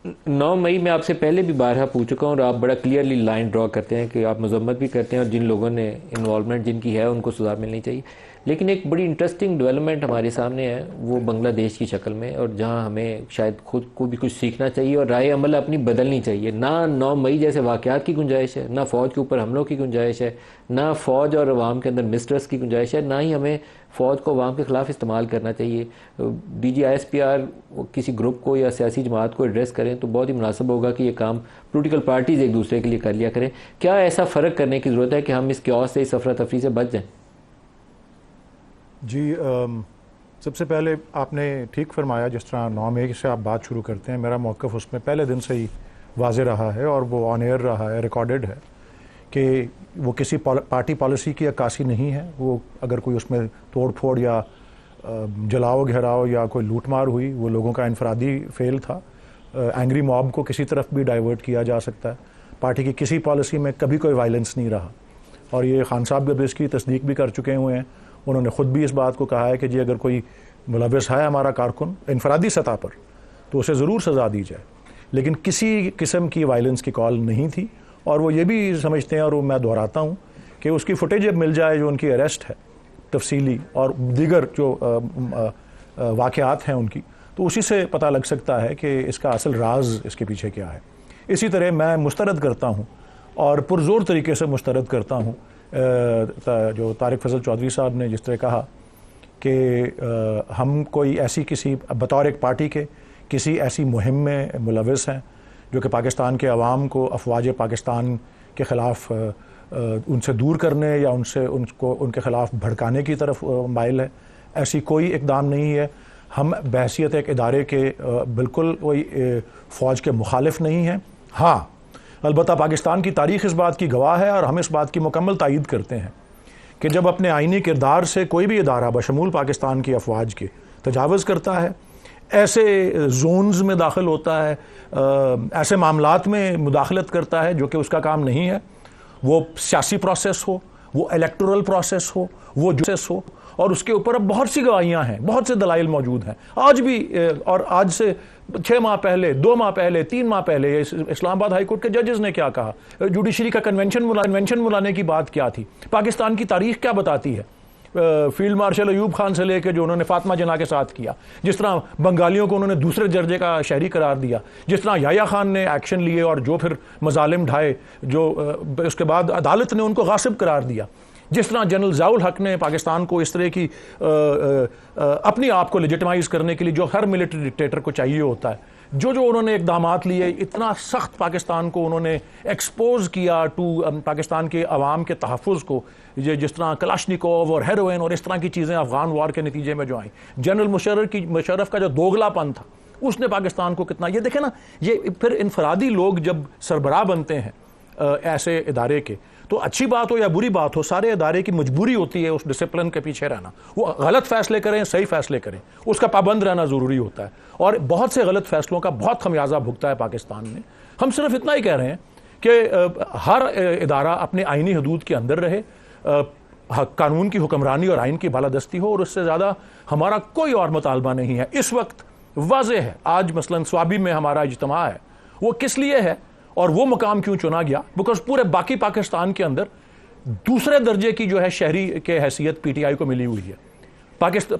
9 مئی میں آپ سے پہلے بھی بارہا پوچھ چکا ہوں، اور آپ بڑا کلیئرلی لائن ڈرا کرتے ہیں کہ آپ مذمت بھی کرتے ہیں اور جن لوگوں نے انوالومنٹ جن کی ہے ان کو سزا ملنی چاہیے. لیکن ایک بڑی انٹرسٹنگ ڈیولپمنٹ ہمارے سامنے ہے وہ بنگلہ دیش کی شکل میں، اور جہاں ہمیں شاید خود کو بھی کچھ سیکھنا چاہیے اور رائے عمل اپنی بدلنی چاہیے. نہ 9 مئی جیسے واقعات کی گنجائش ہے، نہ فوج کے اوپر حملوں کی گنجائش ہے، نہ فوج اور عوام کے اندر مسٹرس کی گنجائش ہے، نہ ہی ہمیں فوج کو عوام کے خلاف استعمال کرنا چاہیے. D G I S P R کسی گروپ کو یا سیاسی جماعت کو ایڈریس کریں تو بہت ہی مناسب ہوگا کہ یہ کام پولیٹیکل پارٹیز ایک دوسرے کے لیے کر لیا کریں. کیا ایسا فرق کرنے کی ضرورت ہے کہ ہم اس کیوس سے، اس افراتفری سے بچ جائیں؟ جی، سب سے پہلے آپ نے ٹھیک فرمایا. جس طرح 9 مئی سے آپ بات شروع کرتے ہیں، میرا موقف اس میں پہلے دن سے ہی واضح رہا ہے اور وہ آن ایئر رہا ہے، ریکارڈڈ ہے، کہ وہ کسی پارٹی پالیسی کی عکاسی نہیں ہے. وہ اگر کوئی اس میں توڑ پھوڑ یا جلاؤ گھیراؤ یا کوئی لوٹ مار ہوئی، وہ لوگوں کا انفرادی فیل تھا. اینگری موب کو کسی طرف بھی ڈائیورٹ کیا جا سکتا ہے. پارٹی کی کسی پالیسی میں کبھی کوئی وائلنس نہیں رہا، اور یہ خان صاحب بھی اس کی تصدیق بھی کر چکے ہوئے ہیں. انہوں نے خود بھی اس بات کو کہا ہے کہ جی اگر کوئی ملوث ہے ہمارا کارکن انفرادی سطح پر تو اسے ضرور سزا دی جائے، لیکن کسی قسم کی وائلنس کی کال نہیں تھی. اور وہ یہ بھی سمجھتے ہیں، اور میں دہراتا ہوں، کہ اس کی فوٹیج جب مل جائے جو ان کی اریسٹ ہے تفصیلی اور دیگر جو واقعات ہیں ان کی، تو اسی سے پتہ لگ سکتا ہے کہ اس کا اصل راز اس کے پیچھے کیا ہے. اسی طرح میں مسترد کرتا ہوں اور پرزور طریقے سے مسترد کرتا ہوں جو طارق فضل چودھری صاحب نے جس طرح کہا کہ ہم کوئی ایسی کسی بطور ایک پارٹی کے کسی ایسی مہم میں ملوث ہیں جو کہ پاکستان کے عوام کو افواج پاکستان کے خلاف ان سے دور کرنے یا ان کے خلاف بھڑکانے کی طرف مائل ہے. ایسی کوئی اقدام نہیں ہے. ہم بحیثیت ایک ادارے کے بالکل کوئی فوج کے مخالف نہیں ہیں. ہاں، البتہ پاکستان کی تاریخ اس بات کی گواہ ہے اور ہم اس بات کی مکمل تائید کرتے ہیں کہ جب اپنے آئینی کردار سے کوئی بھی ادارہ بشمول پاکستان کی افواج کے تجاوز کرتا ہے، ایسے زونز میں داخل ہوتا ہے، ایسے معاملات میں مداخلت کرتا ہے جو کہ اس کا کام نہیں ہے، وہ سیاسی پروسیس ہو، وہ الیکٹورل پروسیس ہو، وہ جوسس ہو، اور اس کے اوپر اب بہت سی گواہیاں ہیں، بہت سے دلائل موجود ہیں آج بھی. اور آج سے 6 ماہ پہلے، 2 ماہ پہلے، 3 ماہ پہلے اسلام آباد ہائی کورٹ کے ججز نے کیا کہا، جوڈیشری کا کنونشن بلانے کی بات کیا تھی، پاکستان کی تاریخ کیا بتاتی ہے، فیلڈ مارشل ایوب خان سے لے کے جو انہوں نے فاطمہ جناح کے ساتھ کیا، جس طرح بنگالیوں کو انہوں نے دوسرے درجے کا شہری قرار دیا، جس طرح یحییٰ خان نے ایکشن لیے اور جو پھر مظالم ڈھائے، جو اس کے بعد عدالت نے ان کو غاصب قرار دیا، جس طرح جنرل ضیاء الحق نے پاکستان کو اس طرح کی اپنی آپ کو لیجٹمائز کرنے کے لیے جو ہر ملٹری ڈکٹیٹر کو چاہیے ہوتا ہے، جو انہوں نے اقدامات لیے، اتنا سخت پاکستان کو انہوں نے ایکسپوز کیا ٹو پاکستان کے عوام کے تحفظ کو، جس طرح کلاشنیکوو اور ہیروئن اور اس طرح کی چیزیں افغان وار کے نتیجے میں جو آئیں، جنرل مشرف کا جو دوغلا پن تھا اس نے پاکستان کو کتنا، یہ دیکھیں نا، یہ پھر انفرادی لوگ جب سربراہ بنتے ہیں ایسے ادارے کے، تو اچھی بات ہو یا بری بات ہو، سارے ادارے کی مجبوری ہوتی ہے اس ڈسپلن کے پیچھے رہنا. وہ غلط فیصلے کریں، صحیح فیصلے کریں، اس کا پابند رہنا ضروری ہوتا ہے. اور بہت سے غلط فیصلوں کا بہت خمیازہ بھگتا ہے پاکستان نے. ہم صرف اتنا ہی کہہ رہے ہیں کہ ہر ادارہ اپنے آئینی حدود کے اندر رہے، قانون کی حکمرانی اور آئین کی بالادستی ہو، اور اس سے زیادہ ہمارا کوئی اور مطالبہ نہیں ہے. اس وقت واضح ہے، آج مثلا سوابی میں ہمارا اجتماع ہے، وہ کس لیے ہے اور وہ مقام کیوں چنا گیا؟ بیکاز پورے باقی پاکستان کے اندر دوسرے درجے کی جو ہے شہری کے حیثیت پی ٹی آئی کو ملی ہوئی ہے.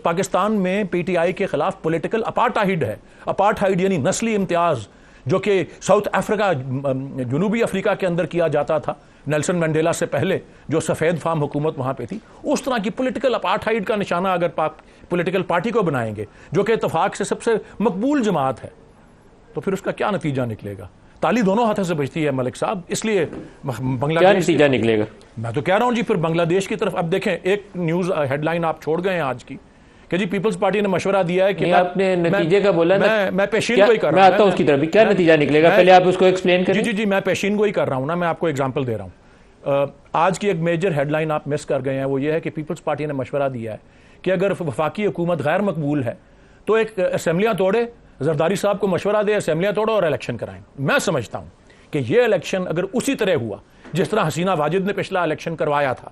پاکستان میں پی ٹی آئی کے خلاف پولیٹیکل اپارٹائیڈ ہے. اپارٹائیڈ یعنی نسلی امتیاز، جو کہ ساؤتھ افریقہ، جنوبی افریقہ کے اندر کیا جاتا تھا نیلسن منڈیلا سے پہلے، جو سفید فام حکومت وہاں پہ تھی. اس طرح کی پولیٹیکل اپارٹائیڈ کا نشانہ اگر پولیٹیکل پارٹی کو بنائیں گے جو کہ اتفاق سے سب سے مقبول جماعت ہے، تو پھر اس کا کیا نتیجہ نکلے گا؟ تالی دونوں ہاتھوں سے بجتی ہے ملک صاحب. اس لیے بنگلہ دیش، کیا نتیجہ نکلے گا؟ میں تو کہہ رہا ہوں جی، پھر بنگلہ دیش کی طرف اب دیکھیں، ایک نیوز ہیڈ لائن آپ چھوڑ گئے ہیں آج کی کہ جی پیپلز پارٹی نے مشورہ دیا ہے کہ آپ نے نتیجے کا بولا، میں پیشین گوئی کر رہا ہوں. میں آتا ہوں اس کی طرف بھی، کیا نتیجہ نکلے گا پہلے آپ اس کو ایکسپلین کریں. جی میں پیشین گوئی کر رہا ہوں نا، میں آپ کو ایگزامپل دے رہا ہوں. آج کی ایک میجر ہیڈ لائن آپ مس کر گئے ہیں، وہ یہ ہے کہ پیپلز پارٹی نے مشورہ دیا ہے کہ اگر وفاقی حکومت غیر مقبول ہے تو ایک اسمبلیاں توڑے، زرداری صاحب کو مشورہ دے، اسمبلیاں توڑو اور الیکشن کرائیں. میں سمجھتا ہوں کہ یہ الیکشن اگر اسی طرح ہوا جس طرح حسینہ واجد نے پچھلا الیکشن کروایا تھا،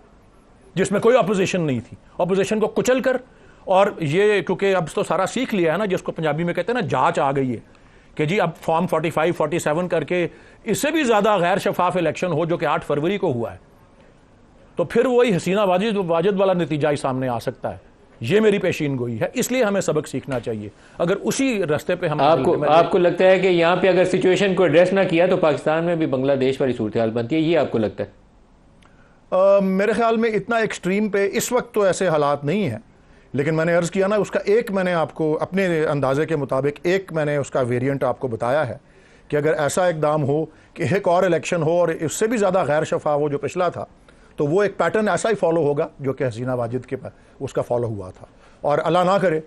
جس میں کوئی اپوزیشن نہیں تھی، اپوزیشن کو کچل کر، اور یہ کیونکہ اب تو سارا سیکھ لیا ہے نا، جس کو پنجابی میں کہتے ہیں نا جانچ آ گئی ہے کہ جی اب فارم 45 47 کر کے اس سے بھی زیادہ غیر شفاف الیکشن ہو جو کہ 8 فروری کو ہوا ہے، تو پھر وہی حسینہ واجد والا نتیجہ ہی سامنے آ سکتا ہے. یہ میری پیشین گوئی ہے. اس لیے ہمیں سبق سیکھنا چاہیے. اگر اسی رستے پہ ہم آپ کو لگتا ہے کہ یہاں پہ اگر سچویشن کو ایڈریس نہ کیا تو پاکستان میں بھی بنگلہ دیش والی صورتحال بنتی ہے، یہ آپ کو لگتا ہے؟ میرے خیال میں اتنا ایکسٹریم پہ اس وقت تو ایسے حالات نہیں ہیں، لیکن میں نے عرض کیا نا، اس کا ایک میں نے آپ کو اپنے اندازے کے مطابق ایک میں نے اس کا ویریئنٹ آپ کو بتایا ہے کہ اگر ایسا اقدام ہو کہ ایک اور الیکشن ہو اور اس سے بھی زیادہ غیر شفاف ہو جو پچھلا تھا، تو وہ ایک پیٹرن ایسا ہی فالو ہوگا جو کہ حسینہ واجد کے اس کا فالو ہوا تھا. اور اللہ نہ کرے